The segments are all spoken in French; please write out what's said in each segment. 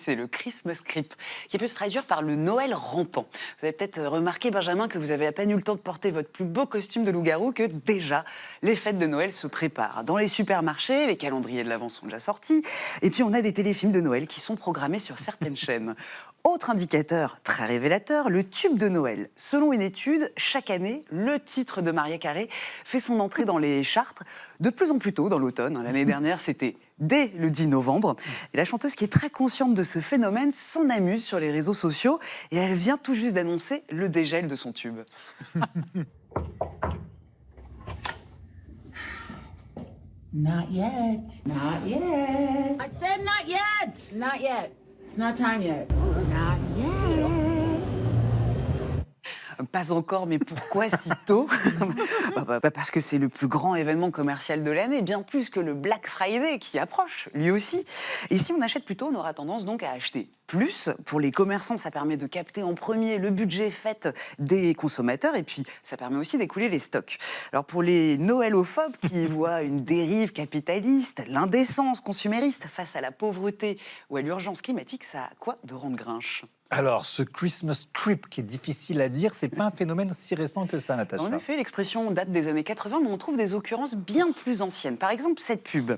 c'est le Christmas creep, qui peut se traduire par le Noël rampant. Vous avez peut-être remarqué, Benjamin, que vous avez à peine eu le temps de porter votre plus beau costume de loup-garou que déjà, les fêtes de Noël se préparent. Dans les supermarchés, les calendriers de l'Avent sont déjà sortis, et puis on a des téléfilms de Noël qui sont programmés sur certaines chaînes. Autre indicateur très révélateur, le tube de Noël. Selon une étude, chaque année, le titre de Mariah Carey fait son entrée dans les charts de plus en plus tôt dans l'automne. L'année dernière, c'était dès le 10 novembre. Et la chanteuse, qui est très consciente de ce phénomène, s'en amuse sur les réseaux sociaux et elle vient tout juste d'annoncer le dégel de son tube. Not yet. Not yet. I said not yet. Not yet. It's not time yet. Not yet. Pas encore, mais pourquoi si tôt? Parce que c'est le plus grand événement commercial de l'année, bien plus que le Black Friday qui approche, lui aussi. Et si on achète plus tôt, on aura tendance donc à acheter plus. Pour les commerçants, ça permet de capter en premier le budget fait des consommateurs et puis ça permet aussi d'écouler les stocks. Alors pour les noëlophobes qui voient une dérive capitaliste, l'indécence consumériste face à la pauvreté ou à l'urgence climatique, ça a quoi de rendre grinche? Alors, ce Christmas creep qui est difficile à dire, c'est pas un phénomène si récent que ça, Natacha. En effet, l'expression date des années 80, mais on trouve des occurrences bien plus anciennes. Par exemple, cette pub.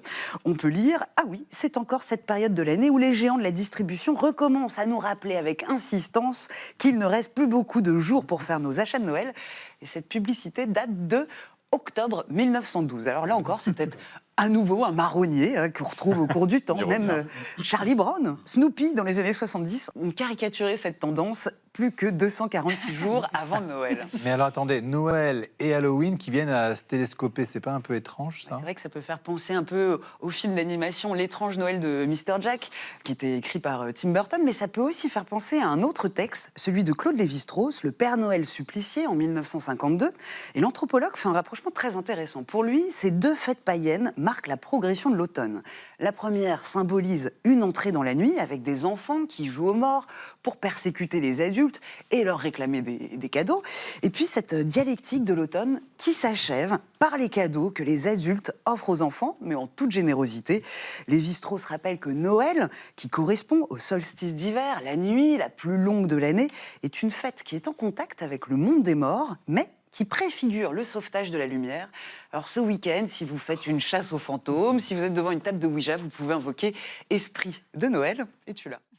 On peut lire « Ah oui, c'est encore cette période de l'année où les géants de la distribution recommencent à nous rappeler avec insistance qu'il ne reste plus beaucoup de jours pour faire nos achats de Noël. » Et cette publicité date de octobre 1912. Alors là encore, c'est peut-être à nouveau un marronnier qu'on retrouve au cours du temps. Même Charlie Brown, Snoopy, dans les années 70, ont caricaturé cette tendance plus que 246 jours avant Noël. Mais alors attendez, Noël et Halloween qui viennent à se télescoper, c'est pas un peu étrange ça? C'est vrai que ça peut faire penser un peu au film d'animation L'étrange Noël de Mr. Jack, qui était écrit par Tim Burton, mais ça peut aussi faire penser à un autre texte, celui de Claude Lévi-Strauss, Le Père Noël supplicié, en 1952. Et l'anthropologue fait un rapprochement très intéressant. Pour lui, ces deux fêtes païennes marquent la progression de l'automne. La première symbolise une entrée dans la nuit avec des enfants qui jouent aux morts pour persécuter les adultes et leur réclamer des cadeaux. Et puis cette dialectique de l'automne qui s'achève par les cadeaux que les adultes offrent aux enfants, mais en toute générosité. Lévi-Strauss rappelle que Noël, qui correspond au solstice d'hiver, la nuit la plus longue de l'année, est une fête qui est en contact avec le monde des morts, mais qui préfigure le sauvetage de la lumière. Alors ce week-end, si vous faites une chasse aux fantômes, si vous êtes devant une table de Ouija, vous pouvez invoquer Esprit de Noël, et tu l'as.